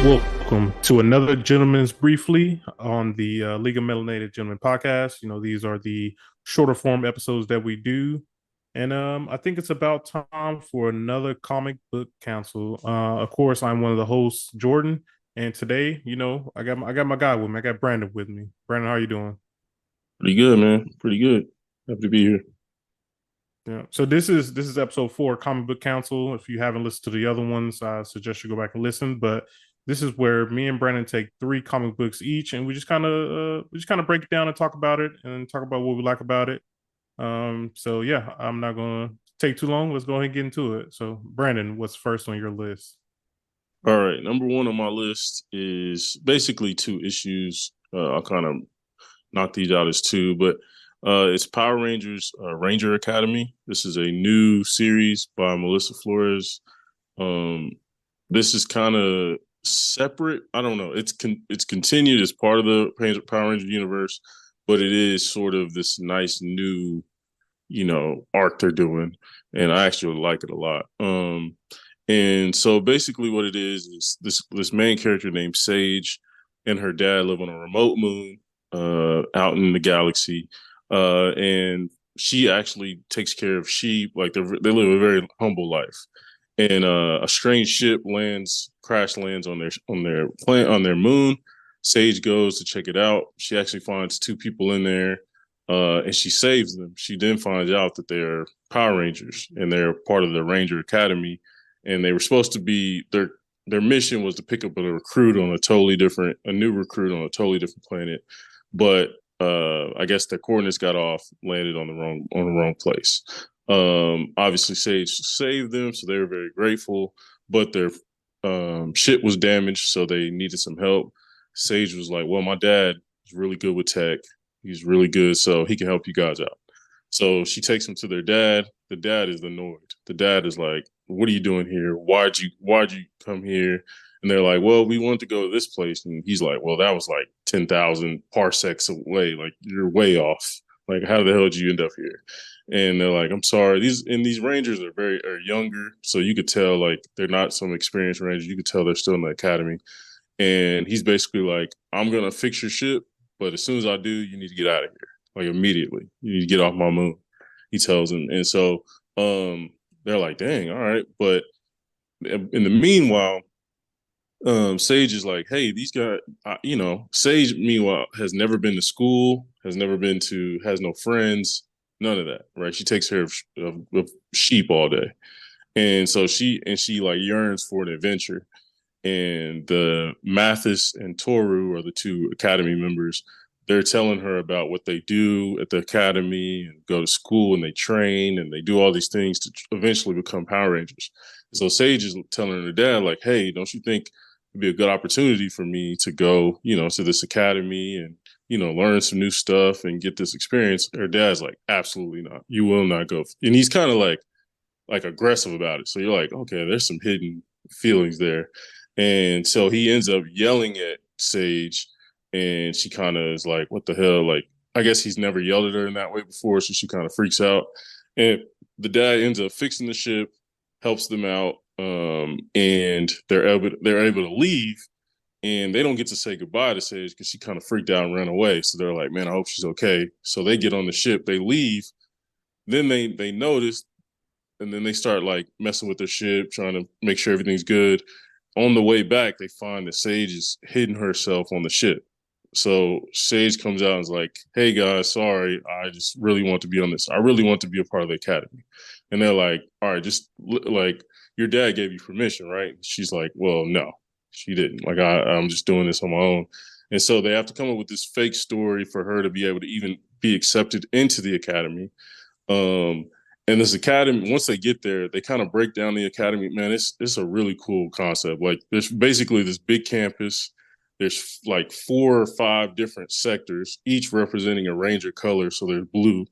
Welcome to another Gentleman's Briefly on the League of Melanated Gentlemen podcast. These are the shorter form episodes that we do. And I think it's about time for another comic book council. Of course, I'm one of the hosts, Jordan. And today, I got my guy with me. I got Brandon with me. Brandon, how you doing? Pretty good, man. Pretty good. Happy to be here. Yeah. So this is episode 4, Comic Book Council. If you haven't listened to the other ones, I suggest you go back and listen. But this is where me and Brandon take 3 comic books each, and we just kind of break it down and talk about it, and talk about what we like about it. So yeah, I'm not gonna take too long. Let's go ahead and get into it. So Brandon, what's first on your list? All right. Number one on my list is basically two issues. I'll kind of knock these out as two, but it's Power Rangers Ranger Academy. This is a new series by Melissa Flores. Um, this is kind of separate. I don't know. It's continued as part of the Power Ranger universe, but it is sort of this nice new arc they're doing, and I actually like it a lot. And so basically, what it is this main character named Sage and her dad live on a remote moon out in the galaxy, and she actually takes care of sheep. Like they live a very humble life. And a strange ship crash lands on their moon. Sage goes to check it out. She actually finds two people in there, and she saves them. She then finds out that they're Power Rangers and they're part of the Ranger Academy, and they were supposed to be their mission was to pick up a new recruit on a totally different planet, but I guess their coordinates got off, landed on the wrong place. Obviously, Sage saved them, so they were very grateful, but their ship was damaged, so they needed some help. Sage was like, "Well, my dad is really good with tech. He's really good, so he can help you guys out." So she takes him to their dad. The dad is annoyed. The dad is like, "What are you doing here? Why'd you come here?" And they're like, "Well, we wanted to go to this place." And he's like, "Well, that was like 10,000 parsecs away. Like you're way off. Like how the hell did you end up here?" And they're like, "I'm sorry." These Rangers are younger, so you could tell like they're not some experienced Rangers. You could tell they're still in the academy. And he's basically like, "I'm gonna fix your ship, but as soon as I do, you need to get out of here, like immediately. You need to get off my moon." He tells him, and so they're like, "Dang, all right." But in the meanwhile, Sage is like, "Hey, these guys, Sage meanwhile has never been to school, has no friends, none of that, right? She takes care of sheep all day, and so she like yearns for an adventure. And the Mathis and Toru are the two academy members. They're telling her about what they do at the academy and go to school and they train and they do all these things to eventually become Power Rangers. So Sage is telling her dad, like, "Hey, don't you think it'd be a good opportunity for me to go, to this academy and, learn some new stuff and get this experience?" Her dad's like, "Absolutely not. You will not go." And he's kind of like aggressive about it. So you're like, okay, there's some hidden feelings there. And so he ends up yelling at Sage, and she kind of is like, "What the hell?" Like, I guess he's never yelled at her in that way before, so she kind of freaks out. And the dad ends up fixing the ship, helps them out, and they're able to leave. And they don't get to say goodbye to Sage because she kind of freaked out and ran away. So they're like, "Man, I hope she's okay." So they get on the ship, they leave. Then they notice, and then they start like messing with their ship, trying to make sure everything's good. On the way back, they find that Sage is hidden herself on the ship. So Sage comes out and is like, "Hey guys, sorry, I just really want to be on this. I really want to be a part of the academy." And they're like, "All right, just like your dad gave you permission, right?" She's like, "Well, no, she didn't. Like I'm just doing this on my own." And so they have to come up with this fake story for her to be able to even be accepted into the academy. Um, and this academy, once they get there, they kind of break down the academy. Man, it's a really cool concept. Like there's basically this big campus. There's like 4 or 5 different sectors, each representing a ranger color. So there's blue.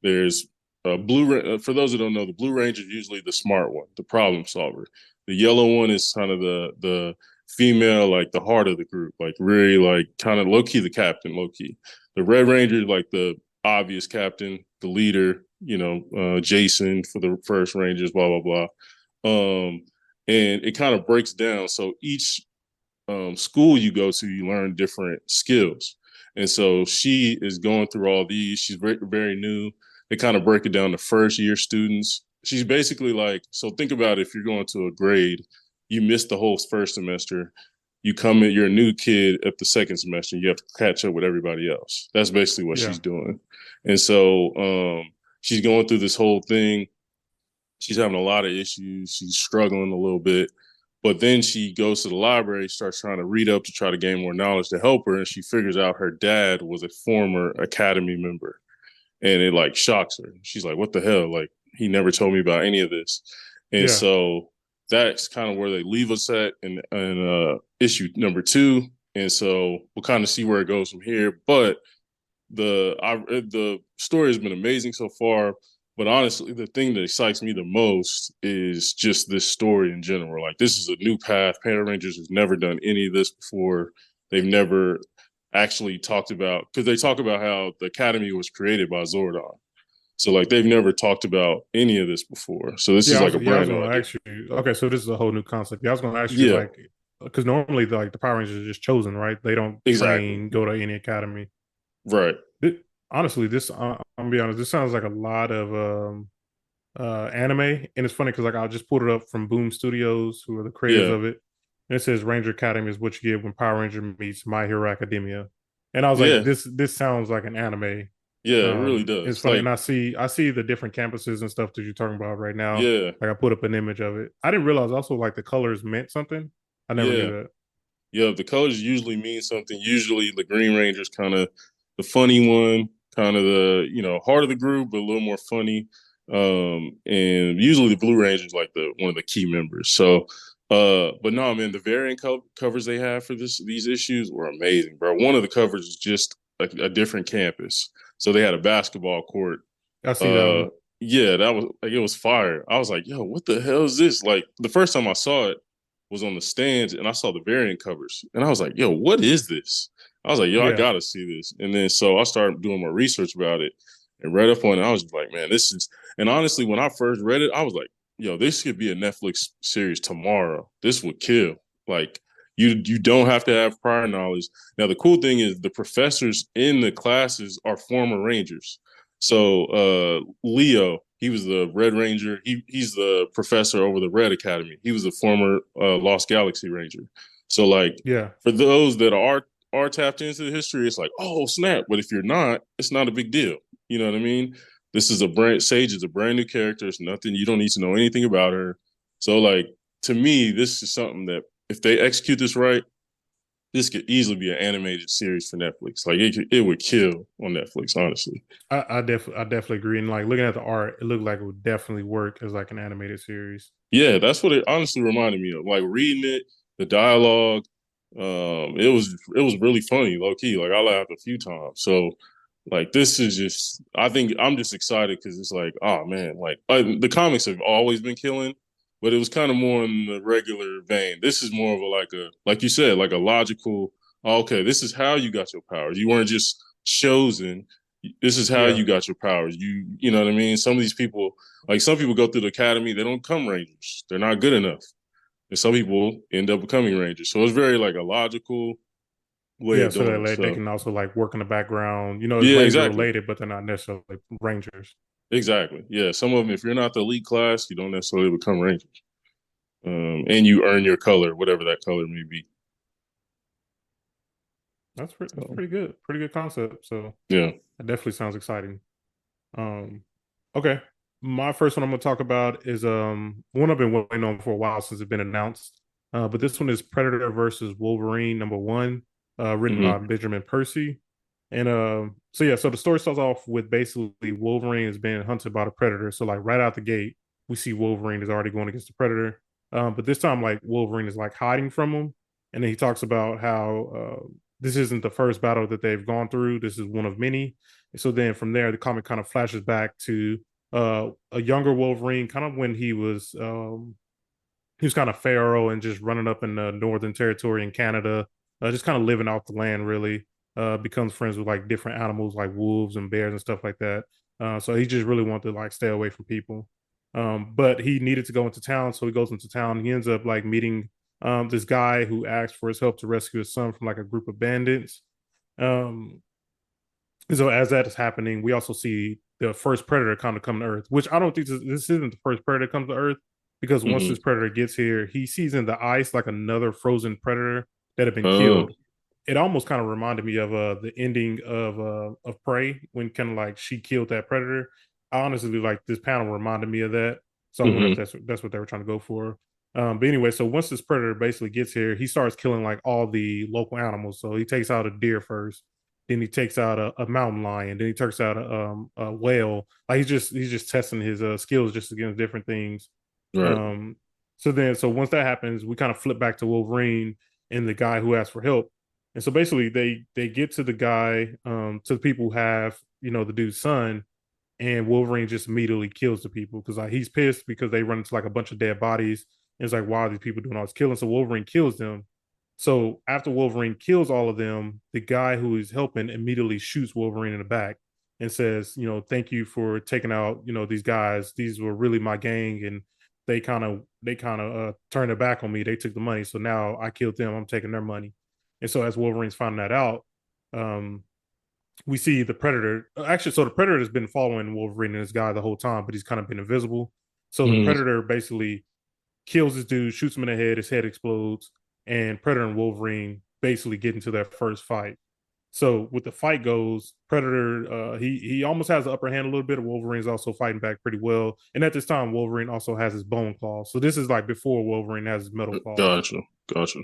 There's blue. For those who don't know, the blue ranger is usually the smart one, the problem solver. The yellow one is kind of the female, like the heart of the group, like really like kind of low key the captain, low key. The red ranger is like the obvious captain, the leader, Jason for the first Rangers, blah blah blah. And it kind of breaks down. So each school you go to, you learn different skills. And so she is going through all these. She's very, very new. They kind of break it down to first year students. She's basically like, so think about if you're going to a grade, you missed the whole first semester. You come in, you're a new kid at the second semester. You have to catch up with everybody else. That's basically what Yeah. she's doing. And so she's going through this whole thing. She's having a lot of issues. She's struggling a little bit. But then she goes to the library, starts trying to read up to try to gain more knowledge to help her. And she figures out her dad was a former Academy member. And it like shocks her. She's like, what the hell? Like, he never told me about any of this. And Yeah. so that's kind of where they leave us at in issue number 2. And so we'll kind of see where it goes from here. But the story has been amazing so far. But honestly, the thing that excites me the most is just this story in general. Like, this is a new path. Power Rangers has never done any of this before. They've never actually talked about, because they talk about how the Academy was created by Zordon. So like they've never talked about any of this before. So this is like a I was brand new going to idea. ask you. Okay, so this is a whole new concept. Yeah, I was going to ask you Yeah, like, because normally the Power Rangers are just chosen, right? They don't exactly. train, go to any academy. Right. Honestly, this I'm gonna be honest. This sounds like a lot of anime, and it's funny because like I just pulled it up from Boom Studios, who are the creators Yeah. of it, and it says Ranger Academy is what you get when Power Ranger meets My Hero Academia, and I was like, Yeah. this sounds like an anime. Yeah, it really It's does. funny, and Like, I see the different campuses and stuff that you're talking about right now. yeah. Like I put up an image of it. I didn't realize also like the colors meant something. I never knew Yeah. that. Yeah. The colors usually mean something. Usually the Green Ranger's kind of the funny one, kind of the, heart of the group, but a little more funny. And usually the Blue Ranger's like the one of the key members. So but no, man, the variant covers they have for these issues were amazing, bro. One of the covers is just a different campus. So they had a basketball court. I see that Uh one. yeah, that was like, it was fire. I was like, yo, what the hell is this? Like, the first time I saw it was on the stands and I saw the variant covers. And I was like, yo, what is this? I was like, yo, I Yeah, gotta see this. And then so I started doing more research about it and read up on it. I was like, man, this is, and honestly, when I first read it, I was like, yo, this could be a Netflix series tomorrow. This would kill. Like, you don't have to have prior knowledge. Now the cool thing is the professors in the classes are former Rangers. So Leo, he was the Red Ranger. He's the professor over the Red Academy. He was a former Lost Galaxy Ranger. So like, yeah. for those that are tapped into the history, it's like, oh snap. But if you're not, it's not a big deal. You know what I mean? This is a brand Sage is a brand new character. It's nothing, you don't need to know anything about her. So like, to me, this is something that if they execute this right, this could easily be an animated series for Netflix. Like, it would kill on Netflix, honestly. I definitely agree. And like looking at the art, it looked like it would definitely work as like an animated series. Yeah, that's what it honestly reminded me of. Like, reading it, the dialogue, it was really funny, low key. Like, I laughed a few times. So like, this is just, I think I'm just excited because it's like, oh man, like, the comics have always been killing, but it was kind of more in the regular vein. This is more of like you said, like a logical, oh, okay, this is how you got your powers. You weren't just chosen. This is how Yeah. you got your powers. You know what I mean? Some of these people, like, some people go through the academy, they don't become Rangers. They're not good enough. And some people end up becoming Rangers. So it's very like a logical way Yeah, of so doing that it. like, they So can also like work in the background. It's yeah, Ranger exactly. related, but they're not necessarily Rangers. Exactly. Yeah. Some of them, if you're not the elite class, you don't necessarily become Rangers. And you earn your color, whatever that color may be. That's So, pretty good. Pretty good concept. So yeah. that definitely sounds exciting. Um, okay. My first one I'm gonna talk about is one I've been waiting on for a while since it's been announced. But this one is Predator versus Wolverine #1, written by Hmm. Benjamin Percy. And so yeah, so the story starts off with basically Wolverine is being hunted by the Predator. So like right out the gate, we see Wolverine is already going against the Predator. But this time, like Wolverine is like hiding from him, and then he talks about how this isn't the first battle that they've gone through. This is one of many. So then from there, the comic kind of flashes back to a younger Wolverine, kind of when he was kind of Pharaoh and just running up in the Northern Territory in Canada, just kind of living off the land, really. Becomes friends with like different animals like wolves and bears and stuff like that. So he just really wanted to like stay away from people. But he needed to go into town, so he goes into town. He ends up like meeting. this guy who asked for his help to rescue his son from like a group of bandits. Um, so as that is happening, we also see the first predator kind of come to Earth, which I don't think this isn't the first predator that comes to Earth, because once Mm-hmm. this predator gets here, he sees in the ice like another frozen predator that had been Oh. killed. It almost kind of reminded me of the ending of Prey, when kind of like she killed that predator. I honestly, like, this panel reminded me of that, so I wonder if Mm-hmm. that's what they were trying to go for. But anyway, so once this predator basically gets here, he starts killing like all the local animals. So he takes out a deer first, then he takes out a mountain lion, then he takes out a whale. Like he's just testing his skills just against different things. Right. Um, so once that happens, we kind of flip back to Wolverine and the guy who asked for help. And so basically they get to the guy, to the people who have, the dude's son, and Wolverine just immediately kills the people because like he's pissed because they run into like a bunch of dead bodies. And it's like, why are these people doing all this killing? So Wolverine kills them. So after Wolverine kills all of them, the guy who is helping immediately shoots Wolverine in the back and says, thank you for taking out, these guys. These were really my gang, and they kind of turned their back on me. They took the money, so now I killed them. I'm taking their money. And so as Wolverine's finding that out, um, we see the Predator. Actually, so the Predator has been following Wolverine and this guy the whole time, but he's kind of been invisible. So the Mm-hmm. Predator basically kills this dude, shoots him in the head, his head explodes, and Predator and Wolverine basically get into their first fight. So with the fight goes, Predator, he almost has the upper hand a little bit. Wolverine's also fighting back pretty well, and at this time, Wolverine also has his bone claws. So this is like before Wolverine has his metal claws. Gotcha. Gotcha.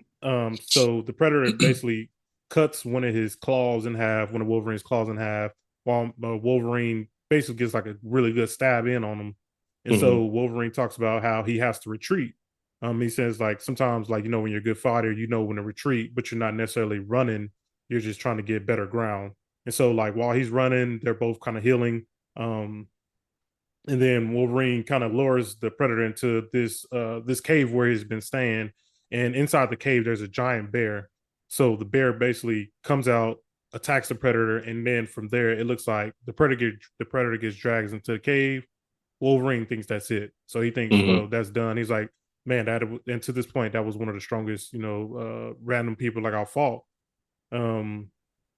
So the Predator basically cuts one of his claws in half, one of Wolverine's claws in half, while Wolverine basically gets like a really good stab in on him. And Mm-hmm. so Wolverine talks about how he has to retreat. He says like sometimes, like, when you're a good fighter, when to retreat, but you're not necessarily running. You're just trying to get better ground. And so like while he's running, they're both kind of healing. And then Wolverine kind of lures the Predator into this cave where he's been staying, and inside the cave there's a giant bear. So the bear basically comes out, attacks the Predator, and then from there it looks like the Predator gets dragged into the cave. Wolverine thinks that's it, so he thinks, Mm-hmm. well, that's done. He's like, man, and to this point that was one of the strongest, random people like I fought. um,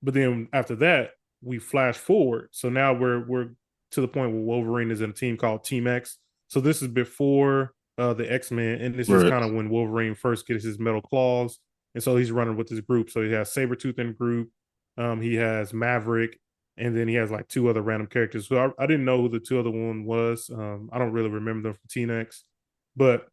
but then after that, we flash forward. So now we're to the point where Wolverine is in a team called Team X. So this is before the X-Men, and this is Right. kind of when Wolverine first gets his metal claws. And so he's running with this group. So he has Sabretooth in the group, he has Maverick, and then he has like two other random characters. So I didn't know who the two other one was. I don't really remember them from Team X. But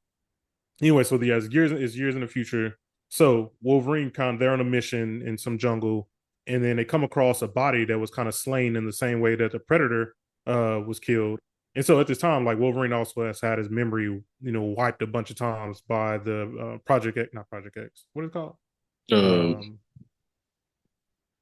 anyway, so yeah, it's years in the future. So Wolverine they're on a mission in some jungle, and then they come across a body that was kind of slain in the same way that the Predator was killed. And so at this time, like, Wolverine also has had his memory, wiped a bunch of times by the Project X, not Project X. What is it called? Um. Um, not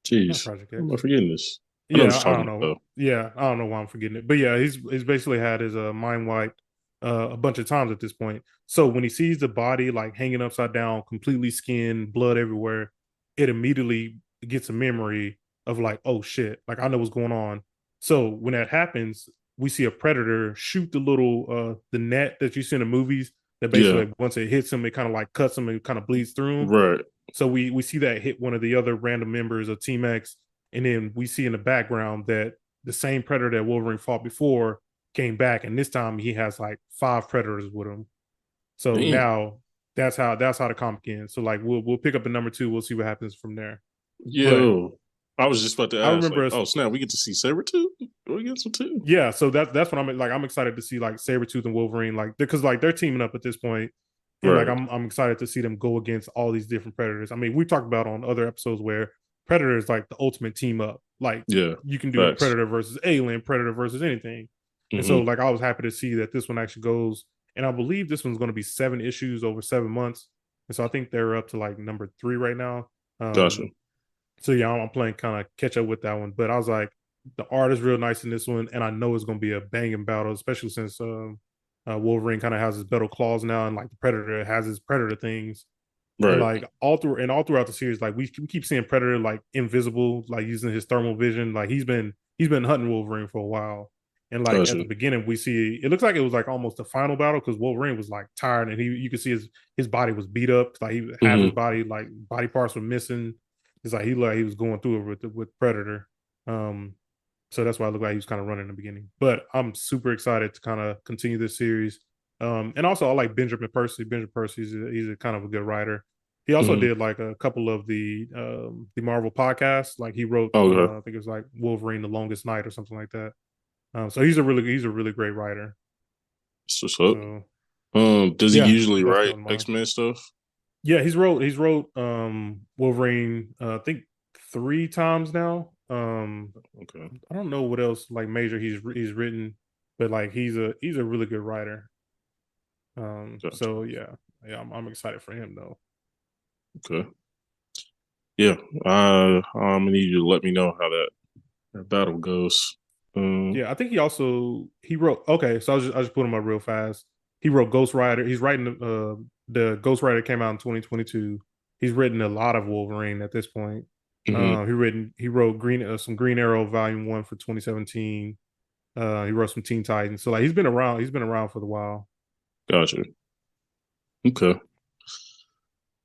Jeez. Project How am I X. forgetting this? I know what Yeah, you're I don't talking know. about. Yeah, I don't know why I'm forgetting it. But yeah, he's basically had his mind wiped a bunch of times at this point. So when he sees the body like hanging upside down, completely skinned, blood everywhere, it immediately gets a memory of like, oh shit, like I know what's going on. So when that happens, we see a Predator shoot the net that you see in the movies, that Yeah. basically, like, once it hits him, it kind of like cuts him and kind of bleeds through him. Right. So we see that hit one of the other random members of Team X, and then we see in the background that the same Predator that Wolverine fought before came back, and this time he has like five Predators with him. So Damn. now that's how the comic ends. So like we'll pick up in number two. We'll see what happens from there. But Yo. I was just about to I ask, remember like, us. oh snap, we get to see Sabretooth? Do we get some too? Yeah, so that's what I'm like. I'm excited to see like Sabretooth and Wolverine, like, because like they're teaming up at this point, and like Right. I'm excited to see them go against all these different Predators. I mean, we talked about on other episodes where Predator is like the ultimate team up. Like, Yeah. you can do Facts. Predator versus Alien, Predator versus anything. And so Mm-hmm. like I was happy to see that this one actually goes, and I believe this one's going to be 7 issues over 7 months. And so I think they're up to like number 3 right now. Gotcha. So yeah, I'm playing kind of catch up with that one. But I was like, the art is real nice in this one, and I know it's going to be a banging battle, especially since Wolverine kind of has his metal claws now, and like the Predator has his Predator things, and Right. like all throughout the series, like we keep seeing Predator like invisible, like using his thermal vision. Like he's been hunting Wolverine for a while. And like at Gotcha. the beginning, we see it looks like it was like almost a final battle because Wolverine was like tired and you could see his body was beat up. Like he half his Hmm. body, like body parts were missing. It's like he was going through it with Predator. Um, so that's why it looked like he was kind of running in the beginning. But I'm super excited to kind of continue this series. And also I like Benjamin Percy. Benjamin Percy, he's a kind of a good writer. He also Hmm. did like a couple of the Marvel podcasts. Like he wrote, Okay. I think it was like Wolverine: The Longest Night or something like that. So he's a really great writer. So, so, So does he yeah, usually that's write on mine. X-Men stuff? Yeah, he's wrote Wolverine I think 3 times now. Okay. I don't know what else like major he's written, but like he's a really good writer. Gotcha. So yeah, I'm excited for him though. Okay. Yeah. I'm gonna need you to let me know how that battle goes. Um, Yeah, I think he wrote. Okay, so I just put him up real fast. He wrote Ghost Rider. He's writing the Ghost Rider came out in 2022. He's written a lot of Wolverine at this point. mhm. He wrote some Green Arrow Volume 1 for 2017. He wrote some Teen Titans. So like he's been around. He's been around for the while. Gotcha. Okay.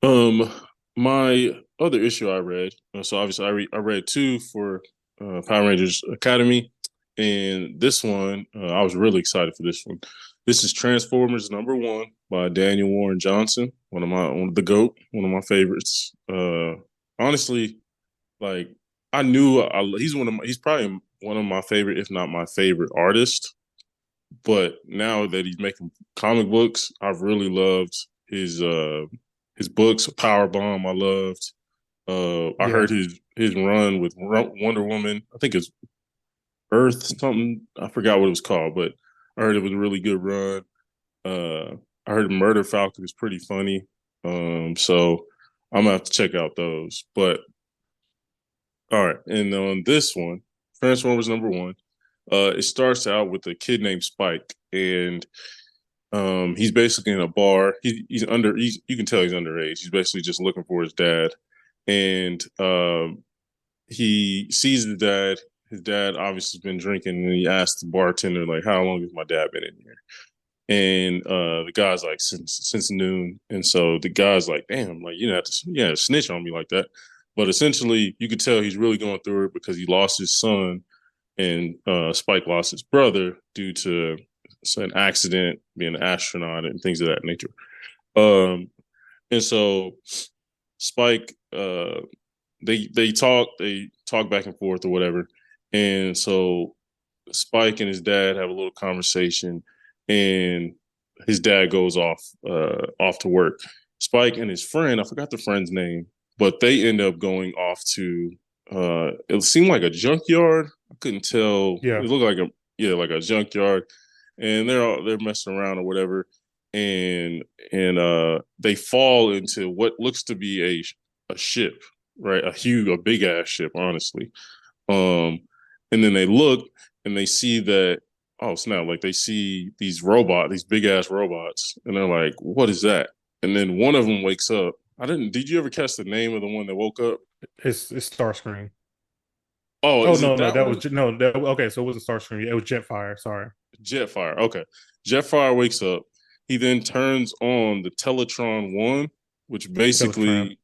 Um, my other issue I read. So obviously I read two for Power Rangers Academy, and this one I was really excited for this one. This is Transformers #1 by Daniel Warren Johnson, one of the goat, one of my favorites. Honestly, like he's probably one of my favorite, if not my favorite artist. But now that he's making comic books, I've really loved his books. Power Bomb, I loved. I Yeah, heard his run with Wonder Woman. I think it's Earth something. I forgot what it was called, but I heard it was a really good run. I heard Murder Falcon is pretty funny. So I'm gonna have to check out those. But all right, and on this one, Transformers #1. It starts out with a kid named Spike, and he's basically in a bar. You can tell he's underage. He's basically just looking for his dad, and he sees the dad. His dad obviously has been drinking, and he asks the bartender like, "How long has my dad been in here?" And the guy's like, "Since noon." And so the guy's like, "Damn, like you have to snitch on me like that." But essentially, you could tell he's really going through it because he lost his son, and Spike lost his brother due to an accident, being an astronaut, and things of that nature. Um, and so Spike, they talk back and forth or whatever, and so Spike and his dad have a little conversation, and his dad goes off to work. Spike and his friend, I forgot the friend's name, but they end up going off to it seemed like a junkyard. I couldn't tell. yeah. It looked like like a junkyard, and they're messing around or whatever, and they fall into what looks to be a ship, right? A big ass ship, honestly. Um, and then they look and they see that, oh snap, like they see these big ass robots, and they're like, what is that? And then one of them wakes up. Did you ever catch the name of the one that woke up? It's Starscream. Oh, Oh is it no, that one? okay, so it wasn't Starscream. It was Jetfire. Sorry, Jetfire. Okay. Jetfire wakes up. He then turns on the Teletron 1, which Teletran. basically,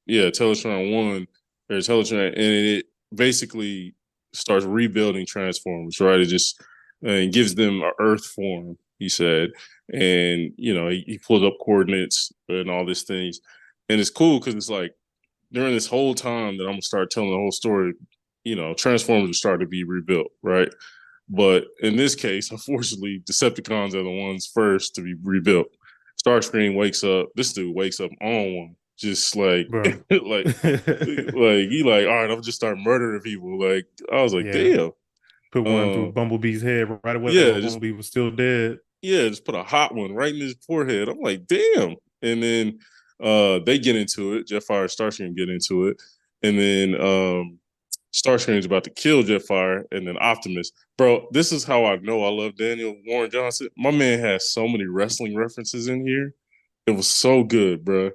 yeah, Teletron 1, or Teletron, and it basically starts rebuilding Transformers, right? It just gives them an Earth form, he said. And, he pulls up coordinates and all these things. And it's cool because it's like during this whole time that I'm going to start telling the whole story, Transformers are starting to be rebuilt, right? But in this case, unfortunately, Decepticons are the ones first to be rebuilt. Starscream wakes up. This dude wakes up on one, just like, Bro. he like, all right, I'm just start murdering people. Like, I was like, Yeah, damn. put one through Uh, Bumblebee's head right away yeah, while just Bumblebee was still dead. just put a hot one right in his forehead. I'm like, damn. And then they get into it. Jetfire and Starscream get into it, and then Starscream's about to kill Jetfire, and then Optimus. Bro, this is how I know I love Daniel Warren Johnson. My man has so many wrestling references in here. It was so good, bro.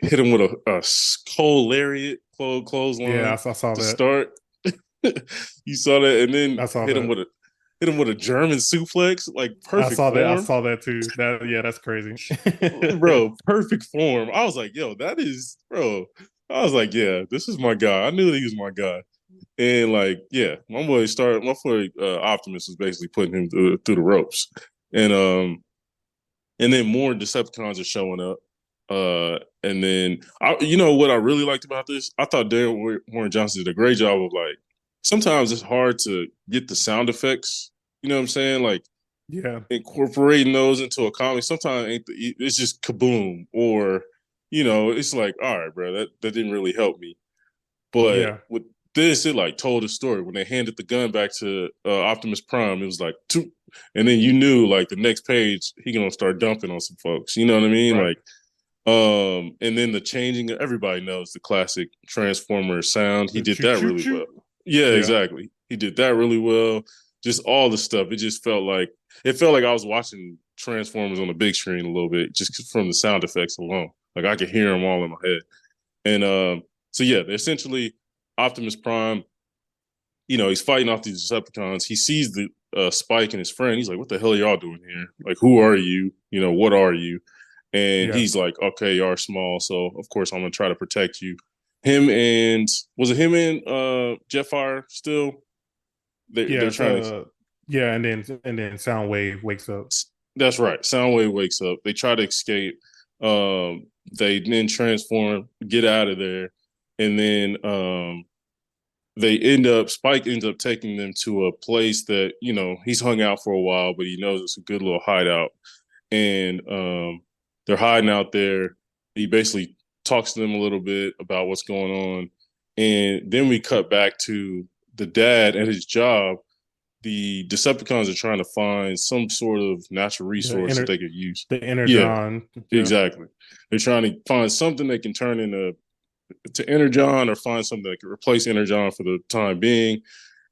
Hit him with a cold lariat, Yeah, clothesline I saw to that. start. You saw that, and then I saw hit him that. with hit him with a German suplex, like I perfect saw that. I form, saw that too. That yeah, that's crazy. bro. Perfect form. I was like, yo, that is, bro. I was like, yeah, this is my guy. I knew that he was my guy. And like, yeah, my boy Optimus was basically putting him through the ropes. And and then more Decepticons are showing up. And then you know what I really liked about this? I thought Darren Warren Johnson did a great job of like sometimes it's hard to get the sound effects. You know what I'm saying? Like Yeah, incorporating those into a comic. Sometimes it's just kaboom, or you know, it's like, all right, bro, that didn't really help me. But yeah, with this, it like told a story. When they handed the gun back to Optimus Prime, it was like, two, and then you knew like the next page he gonna start dumping on some folks. You know what I mean? right. Like, and then the changing. Everybody knows the classic Transformer sound. He The did choo that choo really well. choo. Yeah, Yeah, exactly. He did that really well. Just all the stuff. It felt like I was watching Transformers on the big screen a little bit, just from the sound effects alone. Like I could hear them all in my head. And so yeah, essentially Optimus Prime, you know, he's fighting off these Decepticons. He sees the Spike and his friend. He's like, "What the hell are y'all doing here? Like, who are you? You know, what are you?" And yeah, he's like, "Okay, you are small, so of course I'm gonna try to protect you." Him and was it him and Jetfire still? yeah. They're It's trying to. yeah, and then Soundwave wakes up. That's right. Soundwave wakes up. They try to escape. They then transform, get out of there, and then Spike ends up taking them to a place that, you know, he's hung out for a while, but he knows it's a good little hideout. And they're hiding out there. He basically talks to them a little bit about what's going on. And then we cut back to the dad at his job. The Decepticons are trying to find some sort of natural The resource that inner they could use. the inner Yeah, John. Yeah, exactly. They're trying to find something they can turn into to Energon or find something that could replace Energon for the time being.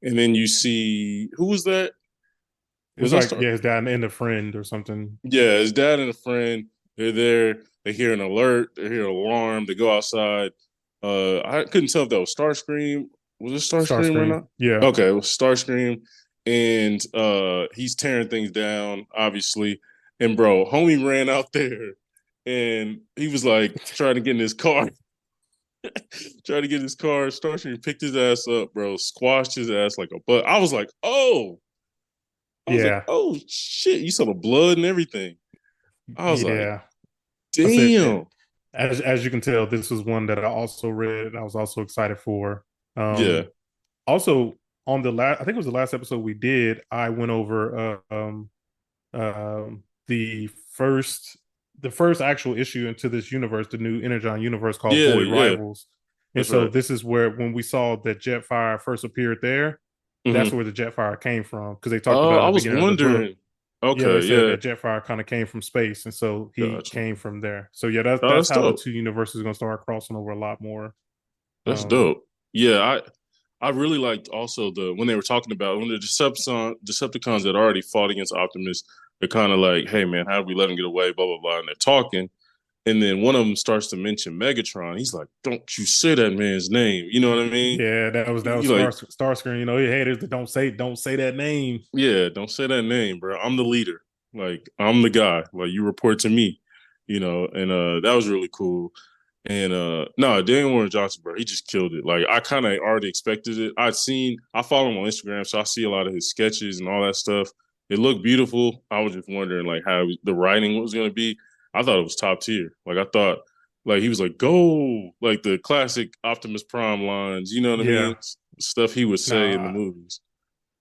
And then you see who was that? it's Was that like start? yeah, his dad and a friend or something. Yeah, his dad and a friend. They're there. They hear an alert. They hear an alarm. They go outside. I couldn't tell if that was Starscream. Was it Starscream or Starscream. not? Yeah, Okay, it was Starscream, and he's tearing things down, obviously. And bro, homie ran out there, and he was like trying to get in his car. Tried to get his car. Starscream picked his ass up, bro. Squashed his ass like a butt. I was like, oh. I was like, yeah, oh shit. You saw the blood and everything. I was like, yeah. I said, damn. as you can tell, this was one that I also read. And I was also excited for. Yeah. Also on the last, I think it was the last episode we did. I went over the first actual issue into this universe, the new Energon universe called Yeah, Void yeah. Rivals. And That's so right. this is where when we saw that Jetfire first appeared there, that's Mm-hmm. where the Jetfire came from because they talked about in I the was beginning of the book. wondering. Yeah, they Okay, said yeah. that Jetfire kind of came from space, and so he Gotcha. came from there. So yeah, that's That's how the dope. two universes are going to start crossing over a lot more. That's Um, dope. Yeah, I really liked also when they were talking about when the Decepticons that already fought against Optimus, they're kind of like, hey man, how do we let him get away? Blah blah blah, and they're talking. And then one of them starts to mention Megatron. He's like, "Don't you say that man's name?" You know what I mean? yeah, that was You like, Starscream. You know, hey haters that don't say that name. yeah, don't say that name, bro. I'm the leader. Like, I'm the guy. Like, you report to me. You know, and that was really cool. And no, Daniel Warren Johnson, bro, he just killed it. Like, I kind of already expected it. I follow him on Instagram, so I see a lot of his sketches and all that stuff. It looked beautiful. I was just wondering like how the writing was going to be. I thought it was top tier. Like, I thought like he was like go like the classic Optimus Prime lines. You know what I mean? Yeah, Stuff he would say in the nah, movies.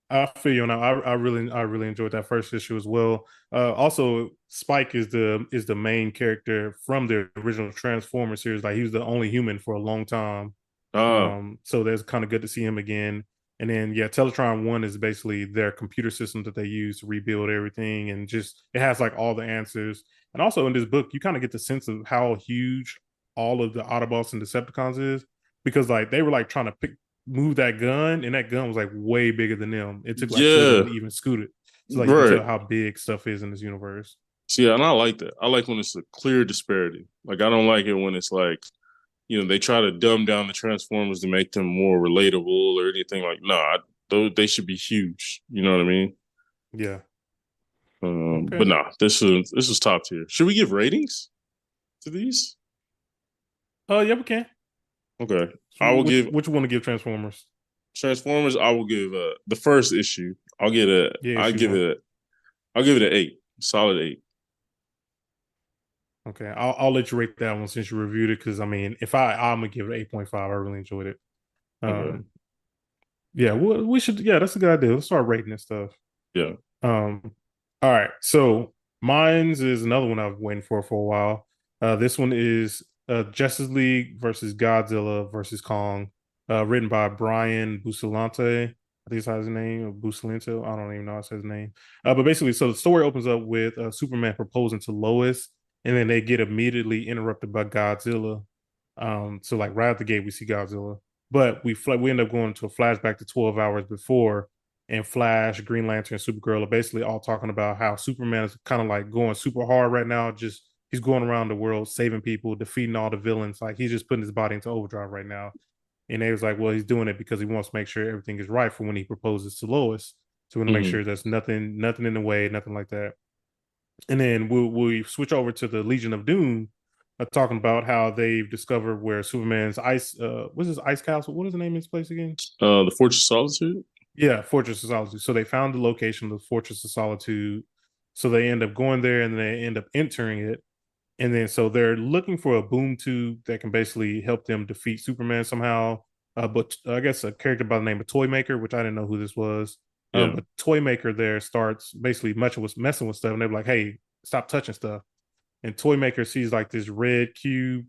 I feel you now. I really enjoyed that first issue as well. Also, Spike is the main character from the original Transformers series. Like he was the only human for a long time. Ah, So that's kind of good to see him again. And then yeah, Teletron One is basically their computer system that they use to rebuild everything, and just it has like all the answers. And also in this book, you kind of get the sense of how huge all of the Autobots and Decepticons is, because like they were like trying to move that gun, and that gun was like way bigger than them. It took like two of them yeah, to even scoot it. So like you can right. tell how big stuff is in this universe. See, and I like that. I like when it's a clear disparity. Like I don't like it when it's like, you know, they try to dumb down the Transformers to make them more relatable or anything like. No, they should be huge. You know what I mean? Yeah. But Okay. nah, this was top tier. Should we give ratings to these? Oh, yeah, we can. Okay, So I will which give which one to give Transformers? Transformers. I will give the first issue. Yeah, I issue give one. it. I'll give it an 8, solid 8. Okay, I'll let you rate that one since you reviewed it. Because I mean, if I'm gonna give it 8.5, I really enjoyed it. Okay, Um, yeah, we should. Yeah, that's a good idea. Let's start rating this stuff. yeah, Um, all right. So mine's is another one I've waiting for a while. This one is Justice League versus Godzilla versus Kong, written by Brian Busolante. I think that's his name, or Busolento. I don't even know how to say his name. But basically, so the story opens up with Superman proposing to Lois, and then they get immediately interrupted by Godzilla. So like right out the gate, we see Godzilla, but we end up going to a flashback to 12 hours before, and Flash, Green Lantern, and Supergirl are basically all talking about how Superman is kind of like going super hard right now. Just he's going around the world saving people, defeating all the villains. Like he's just putting his body into overdrive right now. And they was like, well, he's doing it because he wants to make sure everything is right for when he proposes to Lois. So we want to make hmm sure there's nothing in the way, nothing like that. And then we switch over to the Legion of Doom, talking about how they've discovered where Superman's ice, what's his ice castle? What is the name of this place again? the Fortress of Solitude. Yeah, Fortress of Solitude. So they found the location of the Fortress of Solitude. So they end up going there and they end up entering it. And then so they're looking for a boom tube that can basically help them defeat Superman somehow. But I guess a character by the name of Toymaker, which I didn't know who this was. Yeah, But Toymaker there starts basically messing with stuff, and they're like, "Hey, stop touching stuff." And Toymaker sees like this red cube,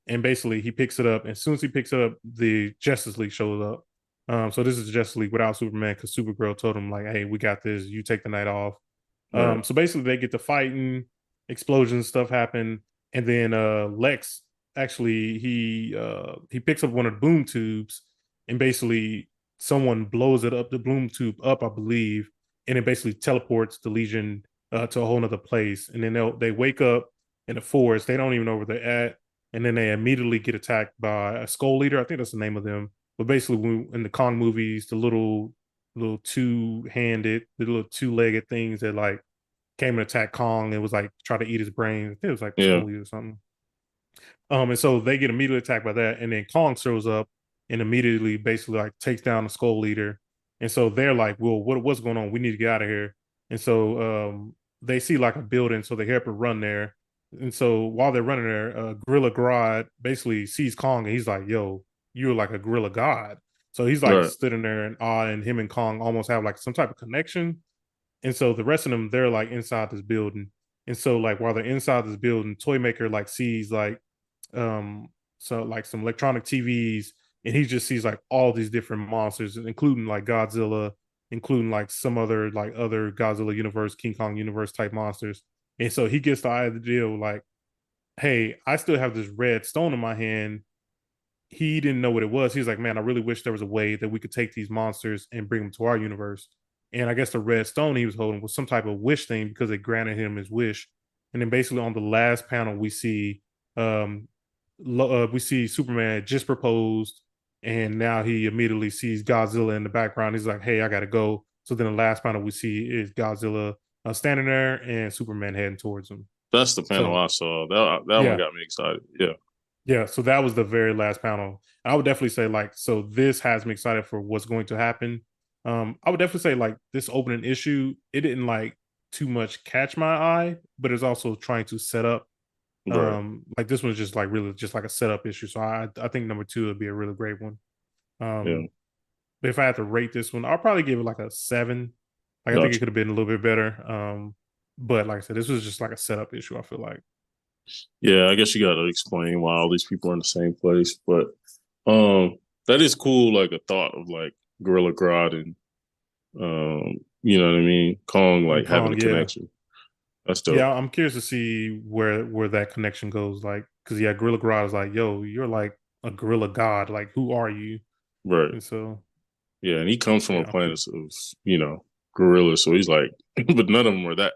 and basically he picks it up. And as soon as he picks it up, the Justice League shows up. So this is Justice League without Superman because Supergirl told him like, "Hey, we got this. You take the night off." right, So basically they get to fighting, explosions, stuff happen, and then Lex actually he picks up one of the boom tubes, and basically someone blows it up, the boom tube up, I believe, and it basically teleports the Legion to a whole nother place. And then they wake up in the forest. They don't even know where they're at, and then they immediately get attacked by a Skull Leader. I think that's the name of them. But basically, in the Kong movies, the little two-handed, the little two-legged things that like came and attacked Kong and was like try to eat his brain. I think it was like yeah, Skull Leader or something. And so they get immediately attacked by that, and then Kong shows up and immediately basically like takes down the Skull Leader. And so they're like, "Well, what's going on? We need to get out of here." And so they see like a building, so they help her run there. And so while they're running there, Gorilla Grodd basically sees Kong, and he's like, "Yo, you're like a Gorilla God." So he's like right. stood in there in awe, and him and Kong almost have like some type of connection. And so the rest of them, they're like inside this building. And so like while they're inside this building, Toymaker like sees like so like some electronic TVs, and he just sees like all these different monsters, including like Godzilla, including like some other Godzilla universe, King Kong universe type monsters. And so he gets the eye of the deal, like, hey, I still have this red stone in my hand. He didn't know what it was. He's like, man, I really wish there was a way that we could take these monsters and bring them to our universe. And I guess the red stone he was holding was some type of wish thing because it granted him his wish. And then basically on the last panel, um, we see Superman just proposed, and now he immediately sees Godzilla in the background. He's like, hey, I gotta go. So then the last panel we see is Godzilla standing there and Superman heading towards him. That's the panel So I saw. That one yeah, got me excited. Yeah, yeah, so that was the very last panel. I would definitely say like so this has me excited for what's going to happen. I would definitely say like this opening issue, it didn't like too much catch my eye, but it's also trying to set up right. like this one's just like really just like a setup issue. So I think number 2 would be a really great one. Yeah, But if I had to rate this one, I'll probably give it like a 7. Like I think it gotcha. could have been a little bit better. But like I said, this was just like a setup issue, I feel like. Yeah, I guess you got to explain why all these people are in the same place, but um, that is cool. Like a thought of like Gorilla Grodd and you know what I mean, Kong And like having a Kong, yeah. connection. That's dope. Yeah, I'm curious to see where that connection goes. Like, because yeah, Gorilla Grodd is like, yo, you're like a gorilla god. Like, who are you? Right. And so, Yeah, and he comes from a yeah, planet of gorillas, so he's like, but none of them were that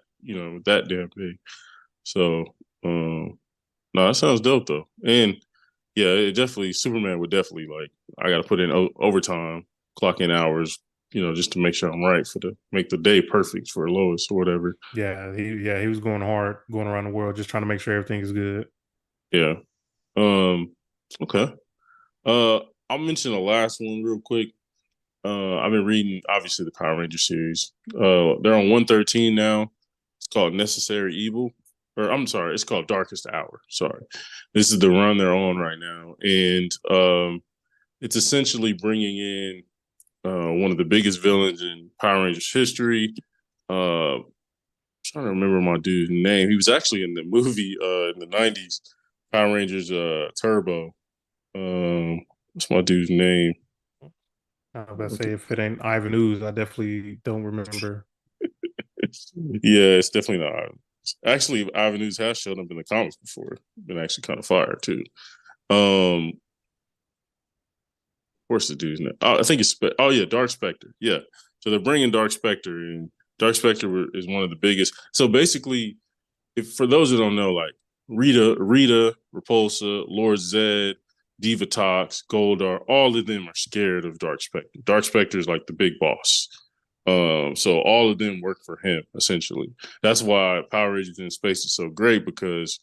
that damn big. So no, that sounds dope though, and yeah, it definitely Superman would definitely like I got to put in overtime, clock in hours, just to make sure I'm right for the make the day perfect for Lois or whatever. He was going hard, going around the world, just trying to make sure everything is good. Yeah. Um. Okay. Uh. I'll mention the last one real quick. I've been reading obviously the Power Ranger series. They're on 113 now. It's called Necessary Evil, or I'm sorry, it's called Darkest Hour. Sorry, this is the run they're on right now, and it's essentially bringing in one of the biggest villains in Power Rangers history. I'm trying to remember my dude's name. He was actually in the movie in the '90s, Power Rangers Turbo. What's my dude's name? I was about to say if it ain't Ivan Ooze, I definitely don't remember. Yeah, it's definitely not. Actually, Ivan News has shown up in the comics before. Been actually kind of fired too. Of course, the dude's name. Oh, I think it's. Oh yeah, Dark Spectre. Yeah, so they're bringing Dark Spectre, and Dark Spectre is one of the biggest. So basically, if for those who don't know, like Rita, Repulsa, Lord Zed, Divatox, Goldar, all of them are scared of Dark Spectre. Dark Spectre is like the big boss. So all of them work for him essentially. That's why Power Rangers in Space is so great because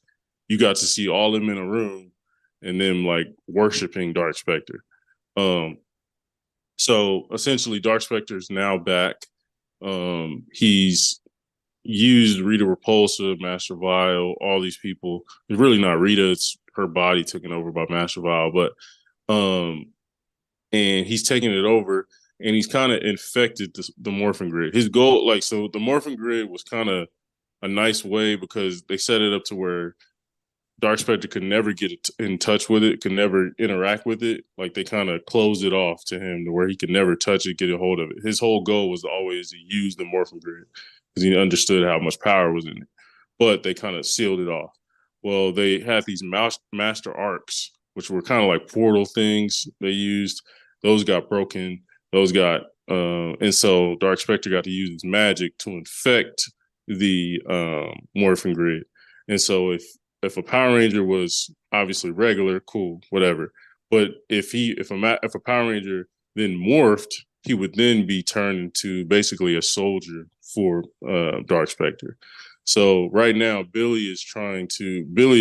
you got to see all of them in a room and them like worshiping Dark Spectre. Um, so essentially, Dark Spectre is now back. He's used Rita Repulsa, Master Vile, all these people. It's really not Rita; it's her body taken over by Master Vile. But and he's taking it over, and he's kind of infected the Morphin Grid. His goal, like, so the Morphin Grid was kind of a nice way because they set it up to where Dark Spectre could never get in touch with it, could never interact with it. Like they kind of closed it off to him to where he could never touch it, get a hold of it. His whole goal was always to use the Morphin Grid because he understood how much power was in it. But they kind of sealed it off. Well, they had these master arcs, which were kind of like portal things they used. Those got broken. Those got, and so Dark Spectre got to use his magic to infect the Morphin Grid. And so if a Power Ranger was obviously regular, cool, whatever. But if a Power Ranger then morphed, he would then be turned into basically a soldier for Dark Spectre. So right now, Billy is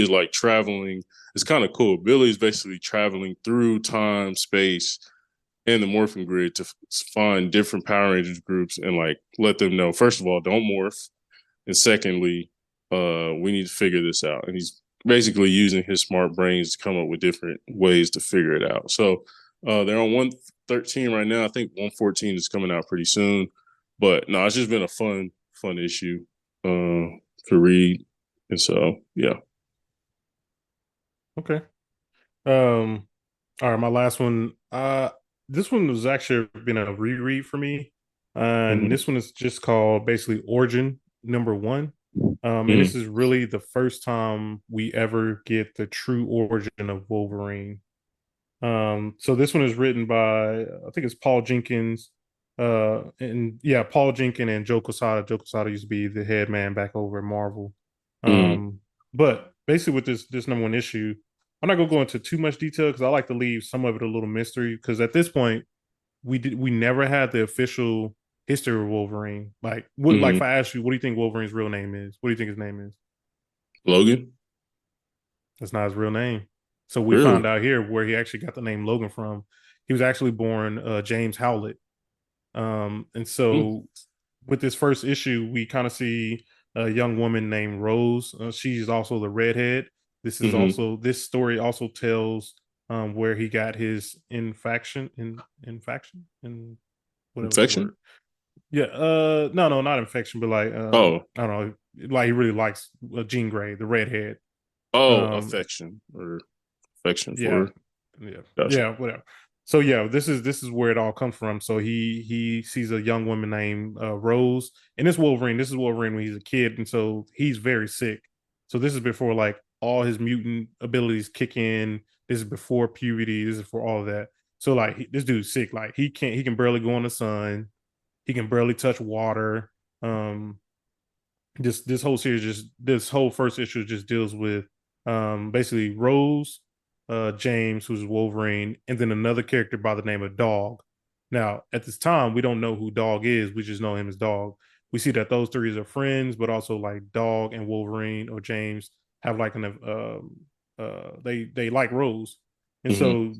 like traveling. It's kind of cool. Billy is basically traveling through time, space, and the morphing grid to find different Power Rangers groups and like let them know, first of all, don't morph. And secondly, we need to figure this out. And he's basically using his smart brains to come up with different ways to figure it out. So they're on 113 right now. I think 114 is coming out pretty soon. But no, it's just been a fun issue to read. And so, yeah. Okay. Um, all right, my last one. This one was actually been a reread for me. And Mm-hmm. this one is just called basically Origin number one. And Mm-hmm. this is really the first time we ever get the true origin of Wolverine. So this one is written by I think it's Paul Jenkins. And yeah, Paul Jenkins and Joe Quesada. Joe Quesada used to be the head man back over at Marvel. Mm-hmm. But basically with this number one issue, I'm not gonna go into too much detail because I like to leave some of it a little mystery. Because at this point, we never had the official history of Wolverine. Like if Mm-hmm. I ask you, what do you think Wolverine's real name is? What do you think his name is? Logan? That's not his real name. So we found Really? out here where he actually got the name Logan from. He was actually born James Howlett. And Mm-hmm. so with this first issue, we kind of see a young woman named Rose. She's also the redhead. Mm-hmm. This story also tells where he got his infection in whatever the word. Infection? Yeah, no, not infection, but like Oh, I don't know, like he really likes Jean Grey, the redhead. oh, Um, affection or affection yeah, for. yeah, Gotcha. yeah, whatever. So yeah, this is where it all comes from. So he sees a young woman named Rose, and this Wolverine. This is Wolverine when he's a kid, and so he's very sick. So this is before like all his mutant abilities kick in. This is before puberty. This is for all of that. So like this dude's sick. Like he can barely go in the sun. He can barely touch water. Um, this whole series just this whole first issue just deals with basically Rose, James, who's Wolverine, and then another character by the name of Dog. Now, at this time, we don't know who Dog is. We just know him as Dog. We see that those three are friends, but also like Dog and Wolverine or James have like they like Rose, and Hmm. so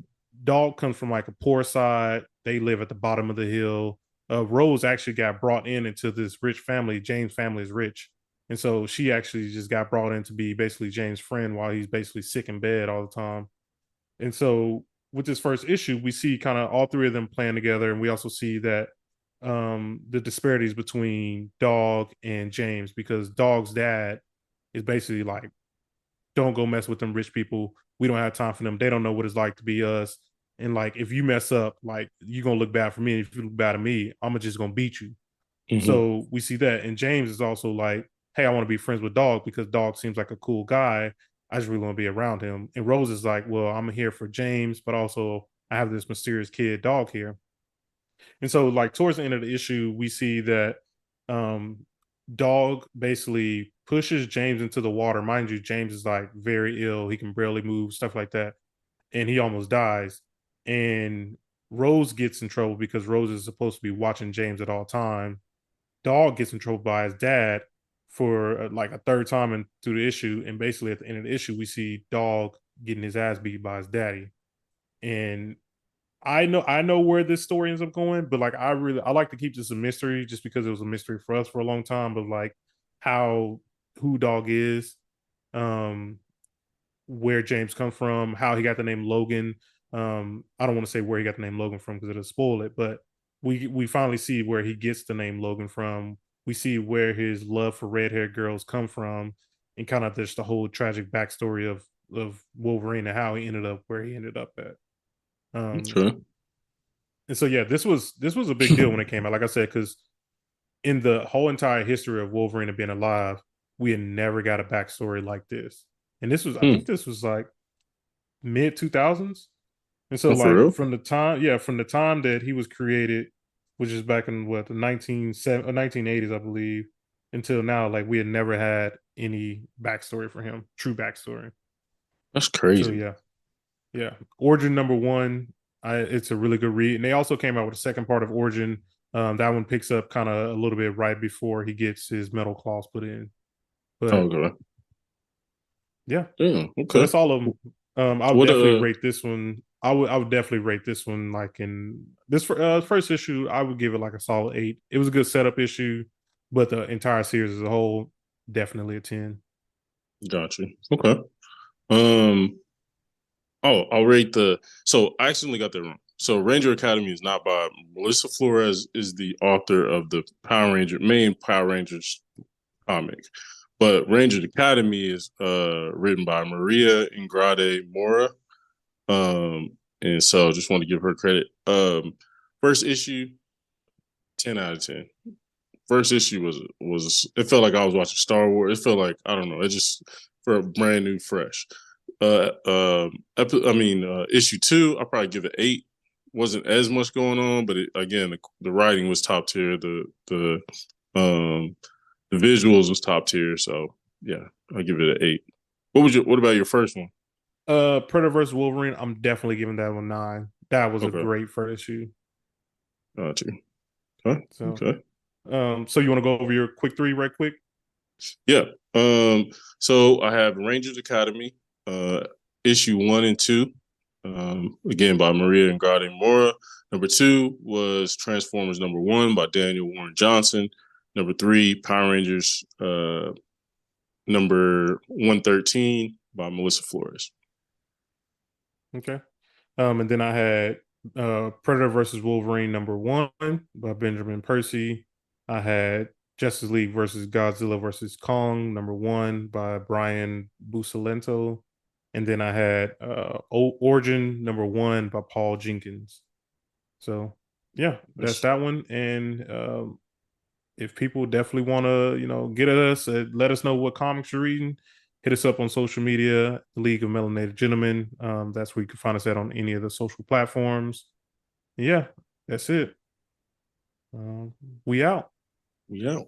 Dog comes from like a poor side. They live at the bottom of the hill. Rose actually got brought in into this rich family. James' family is rich, and so she actually just got brought in to be basically James' friend while he's basically sick in bed all the time. And so with this first issue, we see kind of all three of them playing together, and we also see that the disparities between Dog and James, because Dog's dad is basically like, don't go mess with them rich people. We don't have time for them. They don't know what it's like to be us. And like, if you mess up, like you're gonna look bad for me. If you look bad at me, I'm just gonna beat you. Hmm. So we see that. And James is also like, hey, I want to be friends with Dog because Dog seems like a cool guy. I just really want to be around him. And Rose is like, well, I'm here for James, but also I have this mysterious kid Dog here. And so, like, towards the end of the issue, we see that um, Dog basically pushes James into the water. Mind you, James is like very ill. He can barely move, stuff like that. And he almost dies. And Rose gets in trouble because Rose is supposed to be watching James at all time. Dog gets in trouble by his dad for like a third time through the issue. And basically, at the end of the issue, we see Dog getting his ass beat by his daddy. And I know where this story ends up going, but like I like to keep this a mystery just because it was a mystery for us for a long time. But like how who Dog is, um, where James come from, how he got the name Logan. I don't want to say where he got the name Logan from because it'll spoil it, but we finally see where he gets the name Logan from. We see where his love for red haired girls come from, and kind of just the whole tragic backstory of Wolverine and how he ended up where he ended up at. Um, Okay. and so yeah, this was a big deal when it came out. Like I said, because in the whole entire history of Wolverine and being alive, we had never got a backstory like this. And this was, I think Hmm. this was like mid 2000s. And so Oh, for like real? from the time that he was created, which is back in what the 1980s, I believe, until now, like we had never had any backstory for him, true backstory. That's So crazy. yeah, yeah. Origin number one, it's a really good read. And they also came out with a second part of Origin. That one picks up kind of a little bit right before he gets his metal claws put in. Oh, But okay. yeah, Damn. so Okay. that's all of them. I would What? definitely rate this one. I would definitely rate this one like in this first issue. I would give it like a solid 8. It was a good setup issue, but the entire series as a whole, definitely a 10. Got you. Okay. Um. Oh, I'll rate the. So I accidentally got that wrong. So Ranger Academy is not by Melissa Flores. Is the author of the main Power Rangers comic, but Ranger Academy is written by Maria Ingrade Mora. And so just want to give her credit. First issue, 10 out of 10. First issue was it felt like I was watching Star Wars. It felt like I don't know. It just for brand new, fresh. Issue two, I probably give it 8. Wasn't as much going on, but again, the writing was top tier. Um the visuals was top tier. So yeah, I give it an 8. What about your first one? Predator versus Wolverine, I'm definitely giving that one 9. That was a Okay, great first issue. got you. Okay, So, okay. so you want to go over your quick three right quick? Yeah. So I have Rangers Academy, uh, issue 1 and 2, again by Maria and Garden Mora. Number 2 was Transformers number 1 by Daniel Warren Johnson. Number 3, Power Rangers, number 113 by Melissa Flores. Okay. And then I had Predator versus Wolverine number 1 by Benjamin Percy. I had Justice League versus Godzilla versus Kong number 1 by Brian Busalento. And then I had Origin number 1 by Paul Jenkins. So yeah, that's That's, that one. And if people definitely want to, get at us, let us know what comics you're reading. Hit us up on social media, the League of Melanated Gentlemen. That's where you can find us at on any of the social platforms. Yeah, that's it. We out. yeah.